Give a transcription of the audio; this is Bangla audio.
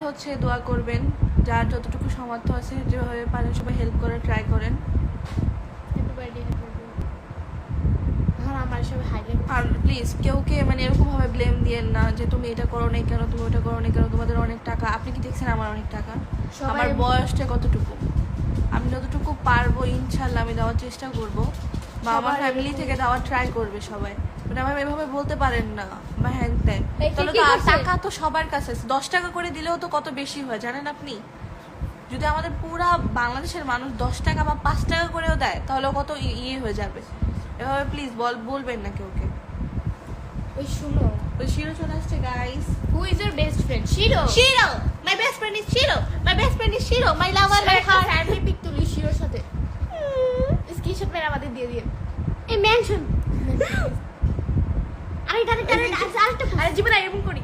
হচ্ছে দোয়া করবেন, যার যতটুকু সামর্থ্য আছে যেভাবে পারেন সবাই হেল্প করার ট্রাই করেন। আর প্লিজ কেউকে মানে এরকমভাবে ব্লেম দিয়েন না যে তুমি এটা করো নাই কেন, তুমি ওটা করো নাই কেন, তোমাদের অনেক টাকা। আপনি কি দেখছেন আমার অনেক টাকা? আমার বয়সটা কতটুকু? আমি যতটুকু পারবো ইনশাল্লাহ আমি দেওয়ার চেষ্টা করব, বা আমার ফ্যামিলি থেকে দেওয়ার ট্রাই করবে সবাই। মানে আমার এভাবে বলতে পারেন না বা হ্যাঁ তাই। তাহলে তো টাকা তো সবার কাছে আছে, 10 টাকা করে দিলেও তো কত বেশি হয় জানেন আপনি? যদি আমাদের পুরা বাংলাদেশের মানুষ 10 টাকা বা 5 টাকা করেও দেয় তাহলে কত ইয়ে হয়ে যাবে। এভাবে প্লিজ বলবেন না কেউকে। ওই শুনো, ওই শিরো চলে আসছে guys. Who is your best friend? Shiro. Shiro, my best friend is Shiro, my best friend is Shiro, my lover, my heart. Family pic তুলি শিরোর সাথে, স্ক্রিনশট মেরে আমাদের দিয়ে দিয়ে। এই মেনশন আরে আরেকটা আরে জীবনে এরকম করি।